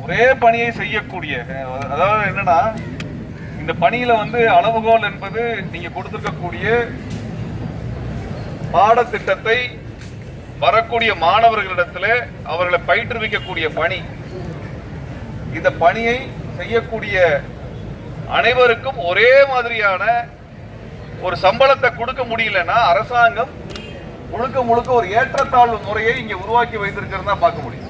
ஒரே பணியை செய்யக்கூடிய, அதாவது என்னன்னா இந்த பணியில அளவுகோல் என்பது நீங்க கொடுத்திருக்கக்கூடிய பாடத்திட்டத்தை வரக்கூடிய மாணவர்களிடத்தில் அவர்களை பயிற்றுவிக்கக்கூடிய பணி. இந்த பணியை செய்யக்கூடிய அனைவருக்கும் ஒரே மாதிரியான ஒரு சம்பளத்தை கொடுக்க முடியலன்னா அரசாங்கம் முழுக்க முழுக்க ஒரு ஏற்றத்தாழ்வு முறையை இங்க உருவாக்கி வைத்திருக்கிறதா பார்க்க முடியும்.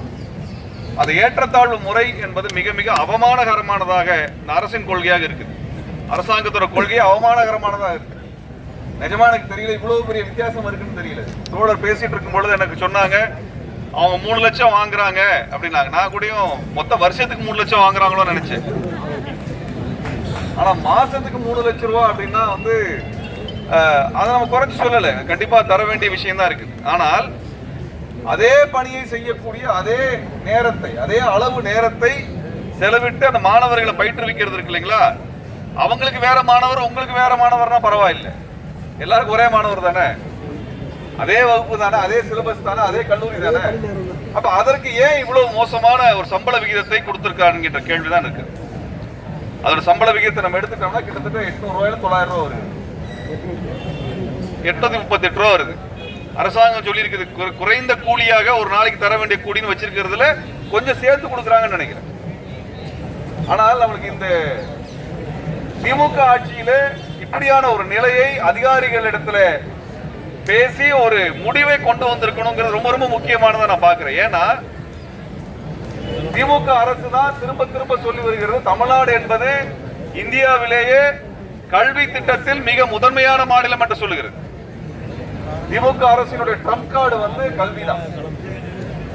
அந்த ஏற்றத்தாழ்வு முறை என்பது மிக மிக அவமானகரமானதாக அரசின் கொள்கையாக இருக்குது. அரசாங்கத்தோட கொள்கை அவமானகரமானதாக இருக்கு. நிஜமா எனக்கு தெரியல, இவ்வளவு பெரிய வித்தியாசம் இருக்குன்னு தெரியல. தோழர் பேசிட்டு இருக்கும் பொழுது எனக்கு சொன்னாங்க அவங்க 3 லட்சம் வாங்குறாங்க அப்படின்னாங்க. நான் கூடயும் மொத்த வருஷத்துக்கு 3 லட்சம் வாங்குறாங்களோ நினைச்சேன். ஆனா மாசத்துக்கு 3 லட்சம் ரூபாய் அப்படின்னா அதை நம்ம குறைச்சு சொல்லல, கண்டிப்பா தர வேண்டிய விஷயம் தான் இருக்குது. ஆனால் அதே பணியை செய்யக்கூடிய அதே நேரத்தை, அதே அளவு நேரத்தை செலவிட்டு அந்த மாணவர்களை பயிற்றுவிக்கிறது இருக்கு இல்லைங்களா, அவங்களுக்கு வேற மாணவர் உங்களுக்கு வேற மாணவர்னா பரவாயில்லை, எல்லாருக்கும் ஒரே மாணவர் தானே, அதே வகுப்பு தானே, அதே சிலபஸ் தானே, அதே கல்லூரி தானே. அப்ப அதற்கு ஏன் இவ்வளவு மோசமான ஒரு சம்பள விகிதத்தை கொடுத்திருக்காருங்கிற கேள்விதான் இருக்கு. அதோட சம்பள விகிதத்தை நம்ம எடுத்துட்டோம்னா கிட்டத்தட்ட 800 ரூபாயில 900 ரூபாய் வருது, 838 ரூபாய் வருது. அரசாங்கம் சொல்லி இருக்குது குறைந்த கூலியாக ஒரு நாளைக்கு தர வேண்டிய கூலின்னு வச்சிருக்கிறதுல கொஞ்சம் சேர்த்து கொடுக்குறாங்கன்னு நினைக்கிறேன். ஆனால் நம்மளுக்கு இந்த திமுக ஆட்சியில இப்படியான ஒரு நிலையை அதிகாரிகளிடத்துல பேசி ஒரு முடிவை கொண்டு வந்திருக்கணுங்கிறது ரொம்ப ரொம்ப முக்கியமானதை நான் பார்க்கிறேன். ஏன்னா திமுக அரசு தான் திரும்ப திரும்ப சொல்லி வருகிறது தமிழ்நாடு என்பது இந்தியாவிலேயே கல்வி திட்டத்தில் மிக முதன்மையான மாநிலம் என்று சொல்லுகிறது. திமுக அரசினுடைய ட்ரம்ப் கார்டு கல்விதான்,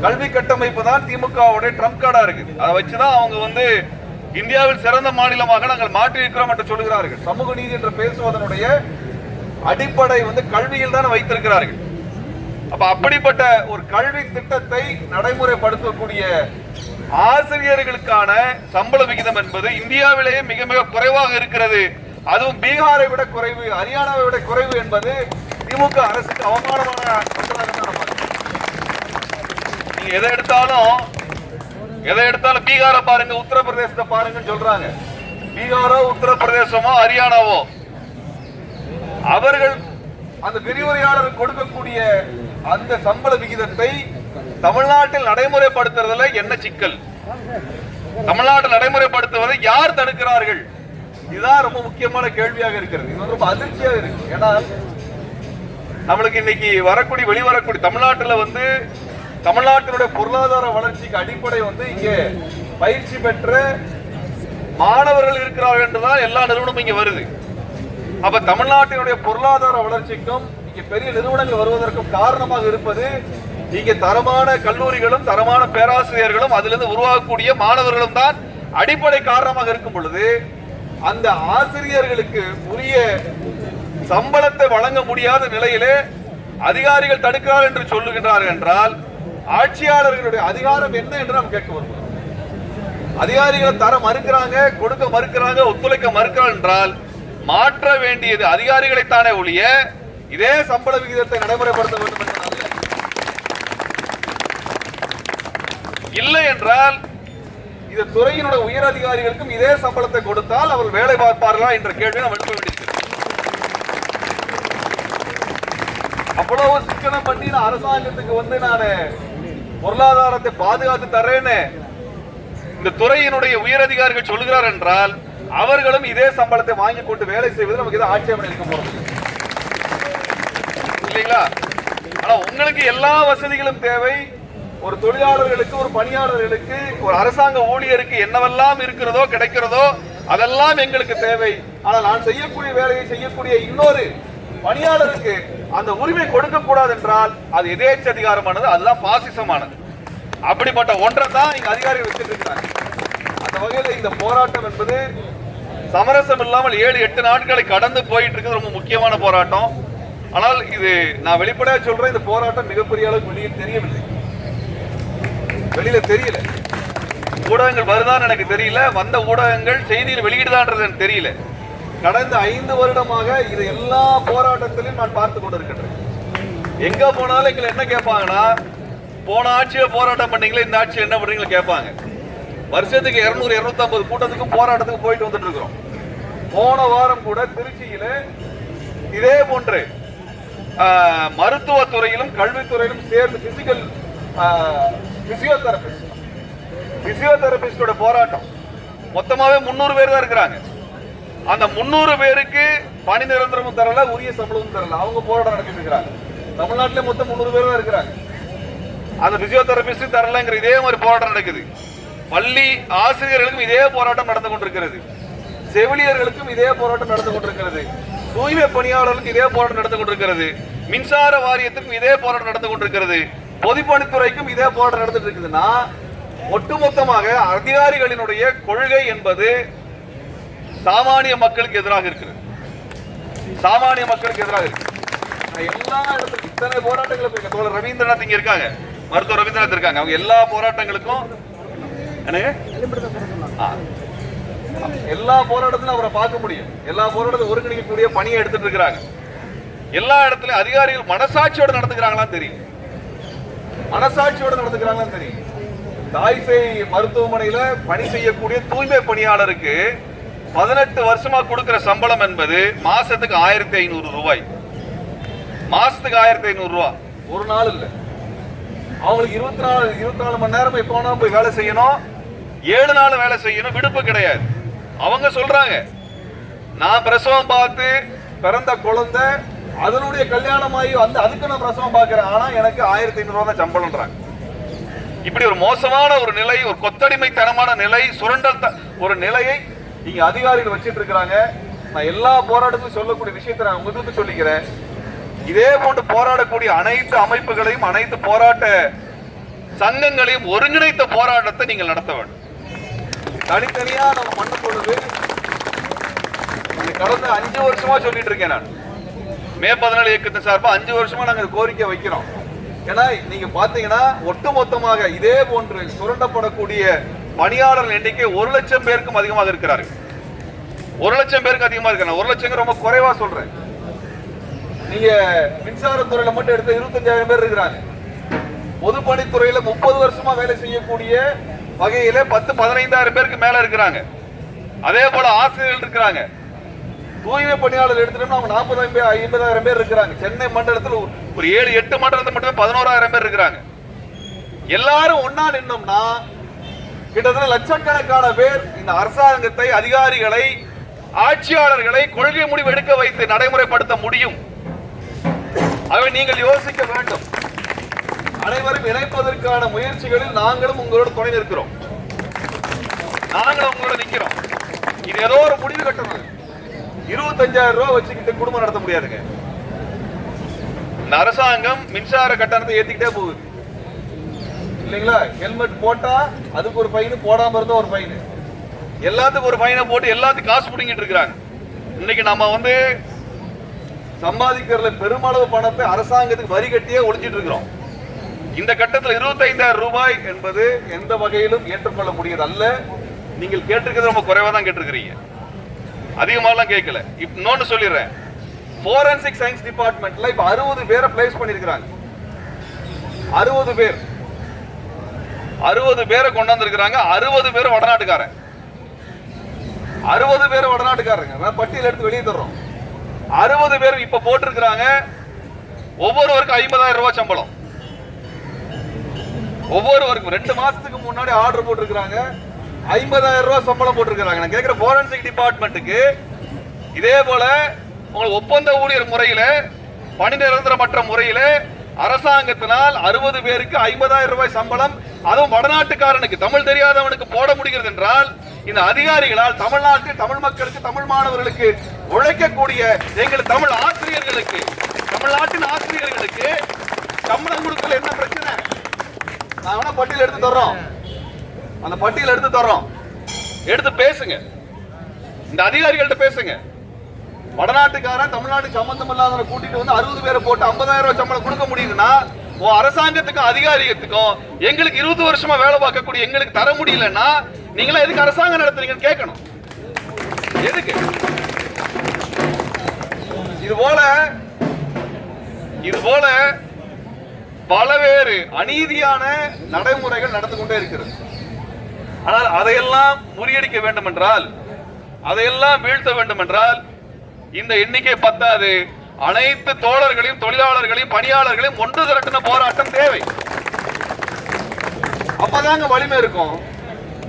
கல்வி கட்டமைப்பு தான் திமுகவுடைய ட்ரம்ப் கார்டா இருக்கு. அதை வச்சுதான் அவங்க இந்தியாவில் சிறந்த மாநிலமாக நாங்கள் மாற்றி இருக்கிறோம் என்று சொல்லுகிறார்கள். சமூக நீதி என்று பேசுவதனுடைய அடிப்படை கல்வியில் தான் வைத்திருக்கிறார்கள். அப்ப அப்படிப்பட்ட ஒரு கல்வி திட்டத்தை நடைமுறைப்படுத்தக்கூடிய ஆசிரியர்களுக்கான சம்பள விகிதம் என்பது இந்தியாவிலேயே மிக மிக குறைவாக இருக்கிறது. அதுவும் பீகாரை விட குறைவு, ஹரியானாவை விட குறைவு என்பது திமுக அரசுக்கு அவமானமான ஒன்றாக. நீங்க எதை எடுத்தாலும் பீகாரை பாருங்க, உத்தரப்பிரதேசத்தை பாருங்கன்னு சொல்றாங்க. பீகாரோ உத்தரப்பிரதேசமோ ஹரியானாவோ அவர்கள் அந்த விரிவுரையாளர் கொடுக்கக்கூடிய அந்த சம்பள விகிதத்தை தமிழ்நாட்டில் நடைமுறைப்படுத்துறதுல என்ன சிக்கல்? தமிழ்நாட்டில் நடைமுறைப்படுத்துவதை யார் தடுக்கிறார்கள்? இதுதான் ரொம்ப முக்கியமான கேள்வியாக இருக்கிறது. இது ரொம்ப அதிர்ச்சியாக இருக்கு. ஏன்னா நம்மளுக்கு இன்னைக்கு வெளிவரக்கூடிய தமிழ்நாட்டில் தமிழ்நாட்டினுடைய பொருளாதார வளர்ச்சிக்கு அடிப்படை இங்கே பயிற்சி பெற்ற மாணவர்கள் இருக்கிறார்கள் என்றுதான் எல்லா நிறுவனமும் இங்க வருது. அப்ப தமிழ்நாட்டினுடைய பொருளாதார வளர்ச்சிக்கும் இங்க பெரிய நிறுவனங்கள் வருவதற்கும் காரணமாக இருப்பது இங்க தரமான கல்லூரிகளும் தரமான பேராசிரியர்களும் அதிலிருந்து உருவாகக்கூடிய மாணவர்களும் தான் அடிப்படை காரணமாக இருக்கும் பொழுது அந்த ஆசிரியர்களுக்கு உரிய சம்பளத்தை வழங்க முடியாத நிலையிலே அதிகாரிகள் தடுக்கிறார் என்று சொல்லுகின்றார்கள் என்றால் ஆட்சியாளர்களுடைய அதிகாரம் என்ன என்று நாம் கேட்க வருவோம். அதிகாரிகளை தர மறுக்கிறாங்க, கொடுக்க மறுக்கிறாங்க, ஒத்துழைக்க மறுக்கிறார் என்றால் மாற்ற வேண்டியது அதிகாரிகளைத்தானே ஒழிய இதே சம்பள விகிதத்தை நடைமுறைப்படுத்த வேண்டும் என்று இல்லை என்றால் இந்த துறையினுடைய உயர் அதிகாரிகளுக்கும் இதே சம்பளத்தை கொடுத்தால் அவர்கள் வேலை பார்ப்பார்களா என்ற கேள்வி நாம் எழுப்ப வேண்டியிருக்கிறது. அவ்வளவு சிக்கனம் பண்ணி நான் அரசாங்கத்துக்கு நான் பொருளாதாரத்தை பாதுகாத்து தரேன்னு இந்த துறையினுடைய உயர் அதிகாரிகள் சொல்லுகிறார் என்றால் அவர்களும் இதே சம்பளத்தை வாங்கி கொண்டு வேலை செய்வது நமக்கு இதை ஆட்சேபனை இருக்க போறது இல்லைங்களா? ஆனா உங்களுக்கு எல்லா வசதிகளும் தேவை. ஒரு தொழிலாளர்களுக்கு, ஒரு பணியாளர்களுக்கு, ஒரு அரசாங்க ஊழியருக்கு என்னவெல்லாம் இருக்கிறதோ கிடைக்கிறதோ அதெல்லாம் எங்களுக்கு தேவை. ஆனால் நான் செய்யக்கூடிய வேலையை செய்யக்கூடிய இன்னொரு பணியாளருக்கு அந்த உரிமை கொடுக்க கூடாது என்றால் அது எதேச்ச அதிகாரமானது, அதுதான் பாசிசமானது. அப்படிப்பட்ட ஒன்றை தான் இங்க அதிகாரிகள் வச்சிட்டு இருக்கிறாங்க. அந்த வகையில் இந்த போராட்டம் என்பது சமரசம் இல்லாமல் 7-8 நாட்களை கடந்து போயிட்டு இருக்கிறது ரொம்ப முக்கியமான போராட்டம். ஆனால் இது நான் வெளிப்படையா சொல்றேன், இந்த போராட்டம் மிகப்பெரிய அளவுக்கு வெளியில் தெரியவில்லை, வெளியில தெரியல. ஊடகங்கள் வருதான்னு எனக்கு தெரியல, வந்த ஊடகங்கள் செய்தியில் வெளியிடுதான்றது எனக்கு தெரியல. கடந்த 5 வருடமாக இது எல்லா போராட்டத்திலையும் நான் பார்த்து கொண்டிருக்கின்றேன். எங்க போனாலும் எங்களை என்ன கேட்பாங்கன்னா, போன ஆட்சியில போராட்டம் பண்ணீங்களா, இந்த ஆட்சியில் என்ன பண்றீங்களா கேட்பாங்க. வருஷத்துக்கு 200-250 கூட்டத்துக்கு போராட்டத்துக்கு போயிட்டு வந்துட்டு இருக்கிறோம். போன வாரம் கூட திருச்சியில இதே போன்று மருத்துவத்துறையிலும் கல்வித்துறையிலும் சேர்ந்து பிசியோதெரபிஸ்டோட போராட்டம். மொத்தமாவே 300 பேர் தான் இருக்கிறாங்க. அந்த 300 பேருக்கு பணி நிரந்தரமும் தரல, உரிய சம்பளமும் தரல. அவங்க போராட்டம் நடத்திட்டு இருக்கிறாங்க. தமிழ்நாட்டிலே மொத்தம் 300 பேர் தான் இருக்கிறாங்க. அந்த பிசியோதெரபிஸ்ட் தரலங்கிற இதே மாதிரி போராட்டம் நடக்குது. பள்ளி ஆசிரியர்களுக்கும் இதே போராட்டம் நடந்து கொண்டிருக்கிறது. செவிலியர்களுக்கும் இதே போராட்டம் நடந்து கொண்டிருக்கிறது. தூய்மை பணியாளர்களுக்கு இதே போராட்டம் நடந்து கொண்டிருக்கிறது. மின்சார வாரியத்துக்கும் இதே போராட்டம் நடந்து கொண்டிருக்கிறது. பொதுப்பணித்துறைக்கும் இதே போராட்டம் நடந்துட்டு இருக்குதுன்னா, ஒட்டுமொத்தமாக அதிகாரிகளினுடைய கொள்கை என்பது சாமானிய மக்களுக்கு எதிராக இருக்கிறது. சாமானிய மக்களுக்கு எதிராக இருக்கு. எல்லா இடத்துக்கும் இத்தனை போராட்டங்கள் ரவீந்திரநாத் இங்க இருக்காங்க, மருத்துவர் ரவீந்திரநாத் இருக்காங்க. அவங்க எல்லா போராட்டங்களுக்கும் எல்லா போராட்டத்திலும் அவரை பார்க்க முடியும். எல்லா போராட்டத்தையும் ஒருங்கிணைக்கக்கூடிய பணியை எடுத்துட்டு இருக்கிறாங்க. எல்லா இடத்துலயும் அதிகாரிகள் மனசாட்சியோட நடந்துக்கிறாங்களா தெரியும். மனசாட்சியோட நடந்துக்கிறாங்களா தெரியும். தாய்சேய் மருத்துவமனையில பணி செய்யக்கூடிய தூய்மை பணியாளருக்கு 18 வருஷமா கொடுக்கிற சம்பளம் என்பது மாசத்துக்கு 1500 ரூபாய். மாசத்துக்கு 1500 ரூபாய். ஒரு நாள் இல்ல. அவங்களுக்கு 24 மணி நேரம் எப்போ போய் வேலை செய்யணும். 7 நாள் வேலை செய்யணும். விடுப்பு கிடையாது. அவங்க சொல்றாங்க, நான் பிரசவம் பார்த்து பிறந்த குழந்தை அதனுடைய கல்யாணமாகி வந்து அதுக்கு நான் பிரசவம் பார்க்கிறேன், ஆனா எனக்கு 1500 ரூபாய் தான் சம்பளம்ன்றாங்க. இப்படி ஒரு மோசமான ஒரு நிலை, ஒரு கொத்தடிமைத்தனமான நிலை, சுரண்டல் ஒரு நிலையை இங்க அதிகாரிகள் வச்சிட்டு இருக்கிறாங்க. நான் எல்லா போராட்டத்தையும் சொல்லக்கூடிய விஷயத்தை நான் உங்களுக்கு சொல்லிக்கிறேன். இதே போன்று போராடக்கூடிய அனைத்து அமைப்புகளையும் அனைத்து போராட்ட சங்கங்களையும் ஒருங்கிணைத்த போராட்டத்தை நீங்கள் நடத்த வேண்டும். தனித்தனியா நம்ம பண்ண பொழுது கடந்த 5 வருஷமா சொல்லிட்டு இருக்கேன். நான் மே 17 இயக்கத்தின் சார்பா 5 வருஷமா நாங்க கோரிக்கை வைக்கிறோம். ஏன்னா நீங்க பாத்தீங்கன்னா ஒட்டுமொத்தமாக இதே போன்று சுரண்டப்படக்கூடிய பணியாளர்கள் எண்ணிக்கை 1 லட்சம் பேருக்கும் அதிகமாக இருக்கிறார்கள். 1 லட்சம் பேருக்கு அதிகமா இருக்காங்க. 1 லட்சம் ரொம்ப குறைவா சொல்றேன். நீங்க மின்சாரத்துறையில மட்டும் எடுத்த 25,000 பேர் இருக்கிறாங்க. பொதுப்பணித்துறையில 30 வருஷமா வேலை செய்யக்கூடிய வகையில 10-15,000 பேருக்கு மேல இருக்கிறாங்க. அதே போல ஆசிரியர்கள் இருக்கிறாங்க. தூய்மை பணியாளர் எடுத்துட்டோம்னா அவங்க 40,000-50,000 பேர் இருக்கிறாங்க. சென்னை மண்டலத்தில் ஒரு 7-8 மண்டலத்தில் மட்டுமே 11,000 பேர் இருக்கிறாங்க. எல்லாரும் ஒன்னா நின்னோம்னா கிட்டத்தட்ட லட்சக்கணக்கான பேர் இந்த அரசாங்கத்தை, அதிகாரிகளை, ஆட்சியாளர்களை கொள்கை முடிவு எடுக்க வைத்து நடைமுறைப்படுத்த முடியும். ஆகவே நீங்கள் யோசிக்க வேண்டும். அனைவரும் இணைப்பதற்கான முயற்சிகளில் நாங்களும் உங்களோட துணை நிற்கிறோம். நாங்களும் உங்களோட நிற்கிறோம். இது ஏதோ ஒரு முடிவு கட்டணும். 25,000 ரூபாய் வச்சுக்கிட்டு குடும்பம் நடத்த முடியாதுங்க. இந்த அரசாங்கம் மின்சார கட்டணத்தை ஏத்திக்கிட்டே போகுது இல்லைங்களா? ஹெல்மெட் போட்டா அதுக்கு ஒரு ஃபைன், போடாம இருந்தா ஒரு ஃபைன், எல்லாத்துக்கும் ஒரு ஃபைனை போட்டு எல்லாத்துக்கும் காசு பிடிங்கிட்டு இருக்கிறாங்க. இன்னைக்கு நம்ம சம்பாதிக்கிறதுல பெருமளவு பணத்தை அரசாங்கத்துக்கு வரி கட்டியே ஒழிச்சிட்டு இருக்கிறோம். இந்த கட்டத்தில் 25,000 ரூபாய் என்பது எந்த வகையிலும் ஏற்றுக்கொள்ள முடியாது அல்ல. நீங்கள் கேட்டிருக்கிறது ரொம்ப குறைவா தான் கேட்டிருக்கிறீங்க, அதிகமாலாம் கேட்கல. இன்னொன்னு சொல்லிடுறேன், ஃபோரன்சிக் சயின்ஸ் டிபார்ட்மெண்ட்ல இப்ப 60 பேரை பிளேஸ் பண்ணிருக்கிறாங்க. 60 பேரை கொண்டாந்துருக்கிறாங்க. 60 பேர் வடநாட்டுக்காரன். 60 பேர் வடநாட்டுக்காரங்க. பட்டியல் எடுத்து வெளியே தர்றோம். 60 பேர் இப்ப போட்டிருக்கிறாங்க. ஒவ்வொருவருக்கும் 50,000 ரூபாய் சம்பளம். ஒவ்வொருவருக்கும் 2 மாசத்துக்கு முன்னாடி ஆர்டர் போட்டிருக்கிறாங்க. 50,000 ரூபாய் சம்பளம் போட்டிருக்கிறாங்க. நான் கேட்கிற ஃபோரன்சிக் டிபார்ட்மெண்ட்டுக்கு இதே போல உங்களுக்கு ஒப்பந்த ஊழியர் முறையில, பணி நிரந்தரமற்ற முறையில அரசாங்கத்தினால் 60 பேருக்கு 50,000 ரூபாய் சம்பளம், அதுவும் வடநாட்டுக்காரனுக்கு, தமிழ் தெரியாதவனுக்கு போட முடிகிறது என்றால் இந்த அதிகாரிகளால் தமிழ்நாட்டில் தமிழ் மக்களுக்கு, தமிழ் மாணவர்களுக்கு உழைக்கக்கூடிய எங்கள் தமிழ் ஆசிரியர்களுக்கு, தமிழ்நாட்டின் ஆசிரியர்களுக்கு சம்பளம் கொடுக்கல என்ன பிரச்சனை? நான் வேணா பட்டியல் எடுத்து தர்றோம். அந்த பட்டியல் எடுத்து தர்றோம். எடுத்து பேசுங்க. இந்த அதிகாரிகள்ட்ட பேசுங்க. வடநாட்டுக்காரன் தமிழ்நாட்டுக்கு சம்பந்தம் இல்லாத கூட்டிட்டு வந்து 60 பேரை போட்டு 50,000 ரூபாய் சம்பளம் கொடுக்க முடியுதுன்னா அரசாங்கத்துக்கும் அதிகாரிகளுக்கும் எங்களுக்கு 20 வருஷமா வேலை பார்க்கக்கூடிய எங்களுக்கு தர முடியலன்னா நீங்களா எதுக்கு அரசாங்கம் நடத்துறீங்கன்னு கேட்கணும். எதுக்கு? இது போல பலவேறு அநீதியான நடைமுறைகள் நடந்து கொண்டே இருக்கிறது. ஆனால் அதையெல்லாம் முறியடிக்க வேண்டும் என்றால், அதையெல்லாம் வீழ்த்த வேண்டும் என்றால் இந்த எண்ணிக்கை பத்தாது. அனைத்து தோழர்களையும், தொழிலாளர்களையும், பணியாளர்களையும் ஒன்று திரட்டின போராட்டம் தேவை. அப்பதாங்க வலிமை இருக்கும்.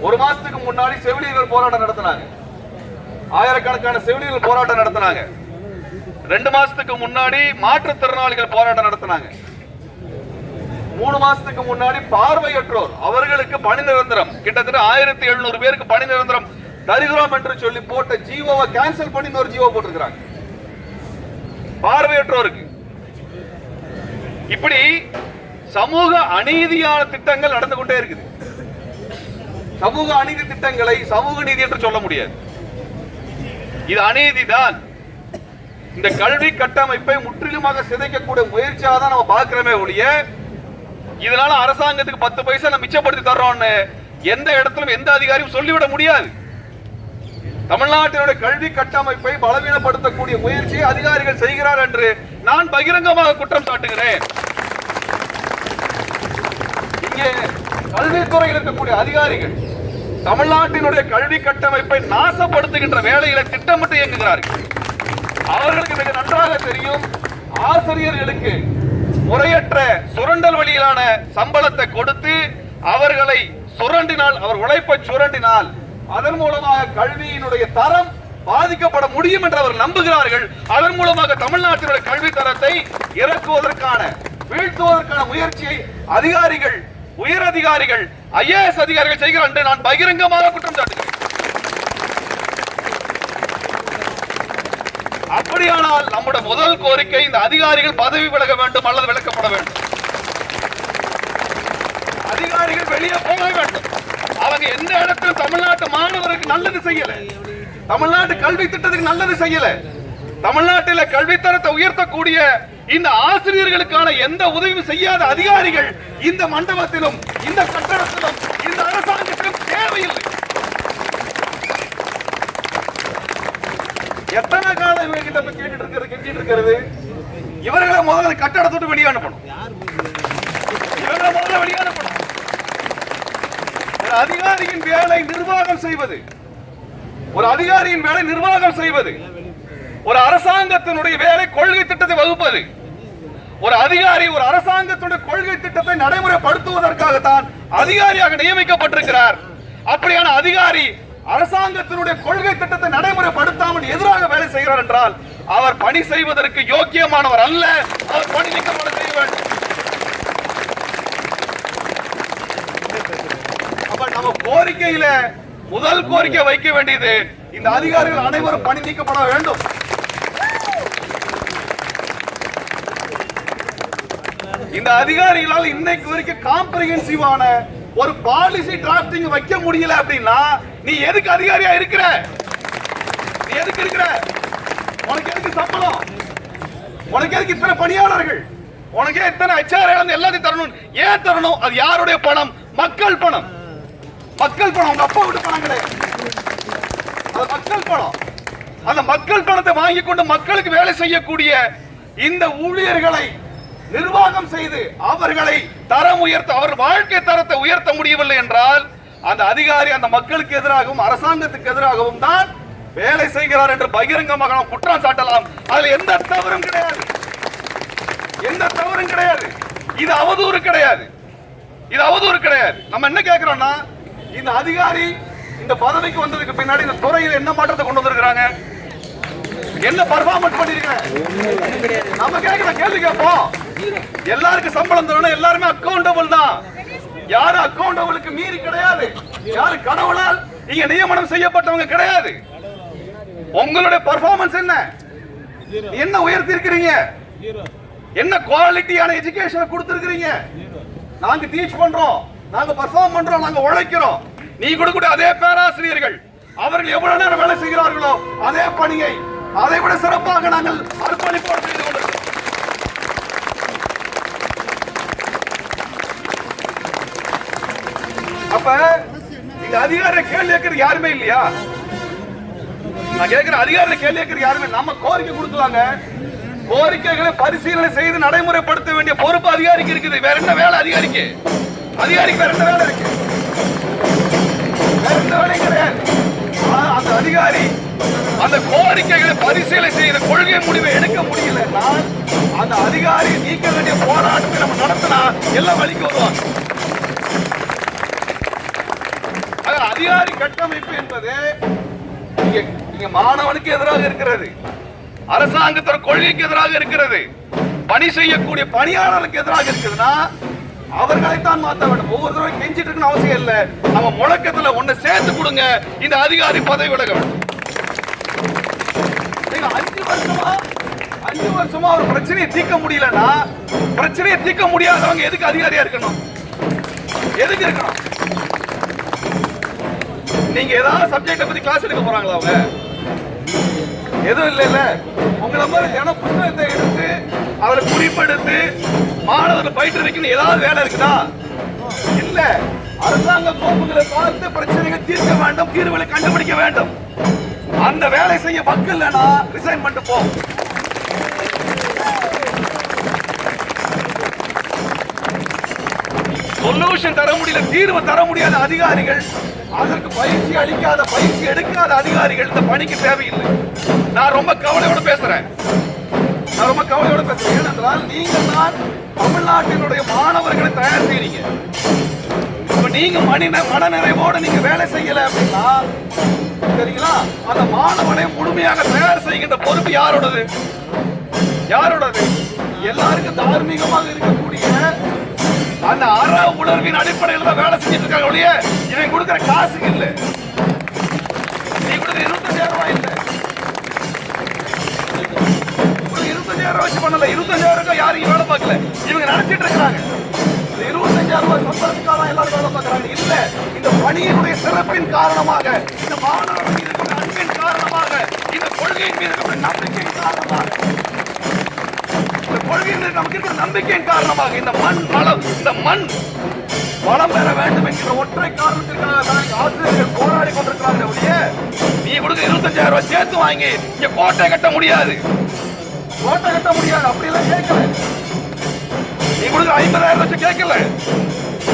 ஒரு மாசத்துக்கு முன்னாடி செவிலியர்கள் போராட்டம் நடத்தினாங்க. ஆயிரக்கணக்கான செவிலியர்கள் போராட்டம் நடத்தினாங்க. 2 மாசத்துக்கு முன்னாடி மாற்றுத்திறனாளிகள் போராட்டம் நடத்தினாங்க. 3 மாசத்துக்கு முன்னாடி பார்வையற்றோர் அவர்களுக்கு பணி நிரந்தரம், கிட்டத்தட்ட 1700 பேருக்கு பணி நிரந்தரம் தருகிறோம் என்று சொல்லி போட்ட ஜீவோவை கேன்சல் பண்ணி ஒரு ஜீவோ போட்டிருக்கிறாங்க பார்வையற்றோருக்கு. இப்படி சமூக அநீதியான திட்டங்கள் நடந்து கொண்டே இருக்குது. சமூக அநீதி திட்டங்களை சமூக நீதி என்று சொல்ல முடியாது. இது அநீதிதான். இந்த கல்வி கட்டமைப்பை முற்றிலுமாக சிதைக்கக்கூடிய முயற்சியாக தான் நம்ம பார்க்கிறோமே ஒழிய, இதனால அரசாங்கத்துக்கு 10 பைசா நம்ம மிச்சப்படுத்தி தர்றோம்னு எந்த இடத்திலும் எந்த அதிகாரியும் சொல்லிவிட முடியாது. தமிழ்நாட்டினுடைய கல்வி கட்டமைப்பை பலவீனப்படுத்தக்கூடிய முயற்சியை அதிகாரிகள் செய்கிறார் என்று நான் பகிரங்கமாக குற்றம் சாட்டுகிறேன். இங்கே கல்வித்துறையில் இருக்கக்கூடிய அதிகாரிகள் தமிழ்நாட்டினுடைய கல்வி கட்டமைப்பை நாசப்படுத்துகின்ற வேலைகளை திட்டமிட்டு இயங்குகிறார்கள். அவர்களுக்கு மிக நன்றாக தெரியும், ஆசிரியர்களுக்கு முறையற்ற சுரண்டல் வழியிலான சம்பளத்தை கொடுத்து அவர்களை சுரண்டினால், அவர் உழைப்பை சுரண்டினால் அதன் மூலமாக கல்வியினுடைய தரம் பாதிக்கப்பட முடியும் என்று அவர் நம்புகிறார்கள். அதன் மூலமாக தமிழ்நாட்டினுடைய கல்வி தரத்தை இறக்குவதற்கான, வீழ்த்துவதற்கான முயற்சியை அதிகாரிகள், உயர் அதிகாரிகள், IAS அதிகாரிகள் செய்கிறார் என்று நான் பகிரங்கமாக குற்றம் சாட்டுகிறேன். அப்படியானால் நம்முடைய முதல் கோரிக்கை, இந்த அதிகாரிகள் பதவி விலக வேண்டும் அல்லது விலக்கப்பட வேண்டும். அதிகாரிகள் வெளியே போக வேண்டும். அவங்க எந்த இடத்துல தமிழ்நாட்டு மாணவருக்கு நல்லது செய்யல, தமிழ்நாட்டு கல்வி திட்டத்துக்கு நல்லது செய்யல, தமிழ்நாட்டில் கல்வித்தரத்தை உயர்த்தக்கூடிய இந்த ஆசிரியர்களுக்கான எந்த உதவியும் செய்யாத அதிகாரிகள் இந்த மண்டபத்திலும், இந்த கட்டடத்திலும், இந்த அரசாங்கத்திலும் தேவையில்லை. எத்தனை காலம் இவங்க கிட்ட கேட்டுட்டு இருக்கிறது, கெஞ்சிட்டு இருக்கிறது? இவர்களை முதல்ல கட்டடத்தோடு வெளியே அனுப்பணும். இவர்களை முதல்ல வெளியே அனுப்பணும். அதிகாரியின் வேலை நிர்வாகம் செய்வது, ஒரு அதிகாரியின் வேலை நிர்வாகம் செய்வது, ஒரு அரசாங்கத்தினுடைய வேலை கொள்கை திட்டத்தை வகுப்பது. ஒரு அதிகாரி ஒரு அரசாங்கத்துடைய கொள்கை திட்டத்தை நடைமுறைப்படுத்துவதற்காகத்தான் அதிகாரியாக நியமிக்கப்பட்டிருக்கிறார். அப்படியான அதிகாரி அரசாங்கத்தினுடைய கொள்கை திட்டத்தை நடைமுறைப்படுத்தாமல் எதிராக வேலை செய்கிறார் என்றால் அவர் பணி செய்வதற்கு யோக்கியமானவர் அல்ல. அவர் பணி நீக்கப்பட செய்ய வேண்டும். நம்ம கோரிக்கையில முதல் கோரிக்கை வைக்க வேண்டியது, இந்த அதிகாரிகள் அனைவரும் பணி நீக்கப்பட வேண்டும். இந்த அதிகாரிகளால் இன்னைக்கு வரைக்கும் காம்ப்ரிஹென்சிவான ஒரு பாலிசி டிராஃப்டிங் வைக்க முடியல அப்படின்னா நீ எதுக்கு அதிகாரியா இருக்கிற? நீ எதுக்கு இருக்கிற? உனக்கு எதுக்கு சம்பளம்? உனக்கு எதுக்கு இத்தனை பணியாளர்கள்? உனக்கு இத்தனை HR எல்லாத்தையும் தரணும். ஏன் தரணும்? அது யாருடைய பணம்? மக்கள் பணம். மக்கள் பணம். உங்க அப்பா விட்டு பணம் கிடையாது, அது மக்கள் பணம். அந்த மக்கள் பணத்தை வாங்கி கொண்டு மக்களுக்கு வேலை செய்யக்கூடிய இந்த ஊழியர்களை நிர்வாகம் செய்து அவர்களை தரம் உயர்த்த, அவர் வாழ்க்கை தரத்தை உயர்த்த முடியவில்லை என்றால் அந்த அதிகாரி அந்த மக்களுக்கு எதிராகவும் அரசாங்கத்துக்கு எதிராகவும் தான் வேலை செய்கிறார் என்று பகிரங்கமாக நாம் குற்றம் சாட்டலாம். அதில் எந்த தவறும் கிடையாது, எந்த தவறும் கிடையாது. இது அவதூறு கிடையாது, இது அவதூறு கிடையாது. நம்ம என்ன கேட்கிறோம்னா, இந்த அதிகாரி இந்த பதவிக்கு வந்ததுக்கு பின்னாடி இந்த துறையில் என்ன மாற்றத்தை கொண்டு வந்திருக்கிறாங்க, என்ன பர்ஃபார்மன்ஸ் பண்ணிருக்காங்க? நம்ம கேட்கிற கேள்வி கேட்போம். எல்லாருக்கும் சம்பளம் தரணும், எல்லாருமே அக்கௌண்டபிள் தான். யாரும் அக்கௌண்டபிளுக்கு மீறி கிடையாது. யாரு கடவுளால் இங்க நியமனம் செய்யப்பட்டவங்க கிடையாது. உங்களுடைய பர்ஃபார்மன்ஸ் என்ன? என்ன உயர்த்தி இருக்கிறீங்க? என்ன குவாலிட்டியான எஜுகேஷன் கொடுத்திருக்கிறீங்க? நாங்க டீச் பண்றோம், நாங்க பெர்ஃபார்ம் பண்றோம், நாங்க உழைக்கிறோம். நீ கொடுக்கக்கூடிய அதே பேராசிரியர்கள் அவர்கள் எவ்வளவு நேரம் வேலை செய்கிறார்களோ அதே பணியை அதை விட சிறப்பாக நாங்கள் அர்ப்பணிப்போடு செய்து கொண்டிருக்கிறோம். அப்ப இந்த அதிகார கேள்வி கேட்கறது யாருமே இல்லையா? நான் கேட்கிற அதிகார கேள்வி கேட்கறது யாருமே. நம்ம கோரிக்கை கொடுக்கலாங்க, கோரிக்கைகளை பரிசீலனை செய்து நடைமுறைப்படுத்த வேண்டிய பொறுப்பு அதிகாரிக்கு இருக்குது. வேற என்ன வேலை அதிகாரிக்கு? அதிகாரிக்கு வேற என்ன வேலை இருக்கு? எந்த வேலையும் கிடையாது. அந்த அதிகாரி அந்த கோரிக்கைகளை பரிசீலனை செய்த கொள்கை முடிவை எடுக்க முடியலன்னா அந்த அதிகாரி நீக்க வேண்டிய போராட்டத்தை நம்ம நடத்தினா எல்லாம் வழிக்கு வருவாங்க. அதிகாரி கட்டமைப்பு என்பது இங்க மாணவனுக்கு எதிராக இருக்கிறது, அரசாங்கத்தோட கொள்கைக்கு எதிராக இருக்கிறது, பணி செய்யக்கூடிய பணியாளருக்கு எதிராக இருக்குதுன்னா அவர்களைத்தான் மாற்ற வேண்டும். ஒவ்வொருத்தரும் கெஞ்சிட்டு இருக்குன்னு அவசியம் இல்லை. நம்ம முழக்கத்துல ஒண்ணு சேர்த்து கொடுங்க, இந்த அதிகாரி பதவி விலக வேண்டும். 5 வருஷமா ஒரு பிரச்சனையை தீர்க்க முடியலன்னா பிரச்சனையை தீர்க்க முடியாதவங்க எதுக்கு அதிகாரியா இருக்கணும்? எதுக்கு இருக்கணும்? நீங்க ஏதாவது சப்ஜெக்ட பத்தி கிளாஸ் எடுக்க போறாங்களா? அவங்க எதுவும் இல்ல. உங்களை மாதிரி தின புத்தகத்தை எடுத்து அவரை குறிப்பெடுத்து மாணவர்கள் பயிற்றுவிக்கணும் ஏதாவது வேலை இருக்குதா? இல்ல. அரசாங்க கோப்புகளை பார்த்து பிரச்சனைகள் தீர்க்க வேண்டும், தீர்வுகளை கண்டுபிடிக்க வேண்டும். அந்த வேலை செய்ய மக்கள் ரிசைன் பண்ணிட்டு போ. சொல்யூஷன் தர முடியல, தீர்வு தர முடியாத அதிகாரிகள், அதற்கு பயிற்சி அளிக்காத பயிற்சி எடுக்காத அதிகாரிகள் இந்த பணிக்கு தேவையில்லை. நான் ரொம்ப கவலையோட பேசுறேன். ஏனென்றால் நீங்கள் தான் தமிழ்நாட்டினுடைய மாணவர்களை தயார் செய்றீங்க. இப்ப நீங்க மனநிறைவோடு நீங்க வேலை செய்யல அப்படின்னா சரிங்களா, அந்த மாணவனை முழுமையாக தயார் செய்கின்ற பொறுப்பு யாரோடது? எல்லாருக்கும் தார்மீகமாக இருக்கக்கூடிய அந்த அற உணர்வின் அடிப்படையில் தான் வேலை செஞ்சுட்டு இருக்காங்க ஒழிய இவன் கொடுக்கிற காசுக்கு இல்ல. நீ கொடுக்கிற 25,000 ரூபாய் இல்ல, 25,000 வச்சு பண்ணல. 25,000 யாரும் வேலை பார்க்கல, இவங்க நினைச்சிட்டு இருக்காங்க 25,000 ரூபாய் சம்பளத்துக்காக எல்லாரும் வேலை பார்க்கறாங்க. இல்ல, இந்த பணியினுடைய சிறப்பின் காரணமாக, இந்த மாணவர்கள் மீது இருக்கிற அன்பின் காரணமாக, இந்த கொள்கையின் மீது இருக்கிற நம்பிக்கையின் காரணமாக, நமக்கு இருக்கிற நம்பிக்கையின் காரணமாக இந்த மண் வளம் பெற வேண்டும் என்கிற ஒற்றை காரணத்திற்காக ஆசிரியர்கள் போராடி கொண்டிருக்கிறார்கள் ஒழிய நீ கொடுக்க 25,000 ரூபாய் சேர்த்து வாங்கி இங்க கோட்டை கட்ட முடியாது. அப்படி எல்லாம் கேட்கல. நீ கொடுக்க 50,000 வச்சு கேட்கல.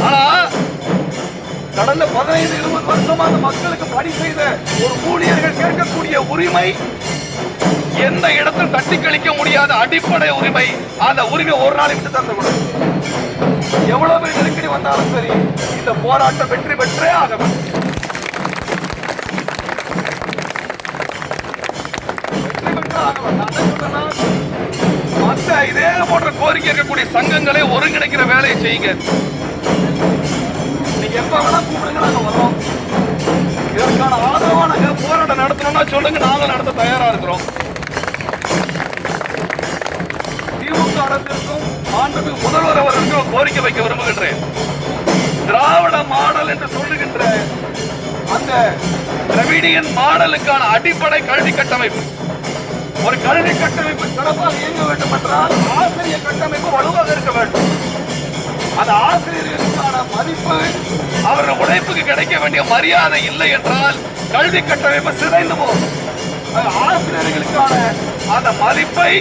ஆனா கடந்த 15-20 வருஷமா அந்த மக்களுக்கு பணி செய்த ஒரு ஊழியர்கள் கேட்கக்கூடிய உரிமை, எந்த இடத்தில் தட்டி கழிக்க முடியாத அடிப்படை உரிமை, அந்த உரிமை ஒரு நாளை விட்டு தரக்கூடாது. எவ்வளவு பேர் நெருக்கடி வந்தாலும் சரி, இந்த போராட்டம் வெற்றி பெற்றே ஆக வேண்டும். மற்ற இதே போன்ற கோரிக்கை இருக்கக்கூடிய சங்கங்களை ஒருங்கிணைக்கிற வேலையை செய்யுங்க. நீங்க எப்ப வேணா கூப்பிடுங்க, நாங்க வரோம். இதற்கான ஆதரவான போராட்டம் நடத்தணும்னா சொல்லுங்க, நாங்க நடத்த தயாரா இருக்கிறோம். திமுக அரசிற்கும் மாண்புமிகு முதல்வர் அவர்களுக்கும் கோரிக்கை வைக்க விரும்புகின்றேன். திராவிட மாடல் என்று சொல்லுகின்ற அந்த திராவிடியன் மாடலுக்கான அடிப்படை கல்வி கட்டமைப்பு, ஒரு கல்வி கட்டமைப்பு சிறப்பாக இயங்க வேண்டும் என்றால் ஆசிரியர் கட்டமைப்பு வலுவாக இருக்க வேண்டும். அந்த ஆசிரியர்களுக்கான மதிப்பு, அவர்கள் உழைப்புக்கு கிடைக்க வேண்டிய மரியாதை இல்லை என்றால் கல்வி கட்டமைப்பு சிதைந்து போகும். ஆசிரியர்களுக்கான அந்த மதிப்பை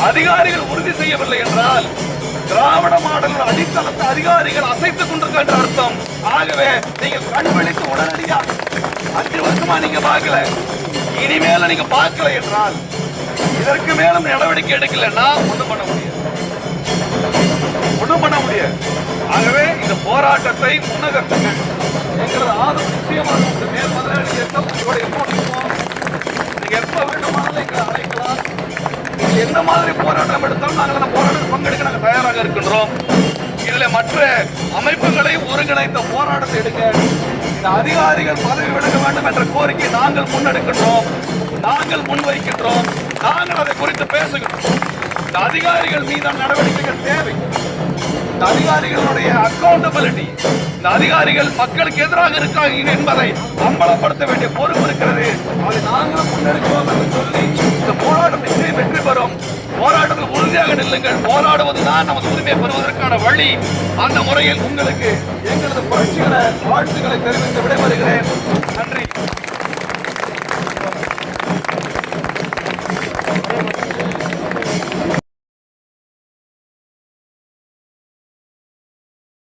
அதிகாரிகள் உறுதி செய்யவில்லை என்றால் திராவிட மாடல் அடித்தளத்தை அதிகாரிகள் அசைத்துக் கொண்டிருக்க அர்த்தம். ஆகவே நீங்கள் கண்விழித்து உடனடியாக 5 வருஷமா நீங்க பார்க்கல, இனிமேல நீங்க பார்க்கல என்றால் இதற்கு மேலும் நடவடிக்கை எடுக்கலன்னா ஒண்ணும் பண்ண முடியாது. ஆகவே இந்த போராட்டத்தை முன்னகர்த்துங்க. எங்களது ஆதரவு நிச்சயமாக உண்டு. மேல் முதலாளி நீங்க எப்ப வேண்டுமானாலும் எங்களை அழைக்கலாம். எந்த மாதிரி போராட்டம் எடுத்தாலும் நாங்கள் அந்த போராட்டத்தில் பங்கெடுக்க நாங்கள் தயாராக இருக்கின்றோம். இதுல மற்ற அமைப்புகளை ஒருங்கிணைத்த போராட்டத்தை எடுக்க இந்த அதிகாரிகள் பதவி விலக வேண்டும் என்ற கோரிக்கை நாங்கள் முன்னெடுக்கின்றோம், நாங்கள் முன்வைக்கின்றோம், நாங்கள் அதை குறித்து பேசுகிறோம். இந்த அதிகாரிகள் மீதான நடவடிக்கைகள் தேவை. இந்த அதிகாரிகளுடைய அக்கௌண்டபிலிட்டி, இந்த அதிகாரிகள் மக்களுக்கு எதிராக இருக்காங்க என்பதை அம்பலப்படுத்த வேண்டிய பொறுப்பு இருக்கிறது. அதை நாங்களும் முன்னெடுக்கிறோம் என்று சொல்லி இந்த போராட்டம் நிச்சயம் வெற்றி பெறும். போராட்டத்தில் உறுதியாக நில்லுங்கள். போராடுவதுதான் நமது உரிமையை பெறுவதற்கான வழி. அந்த முறையில் உங்களுக்கு எங்களது புரட்சிகர வாழ்த்துக்களை தெரிவித்து விடைபெறுகிறேன். நன்றி.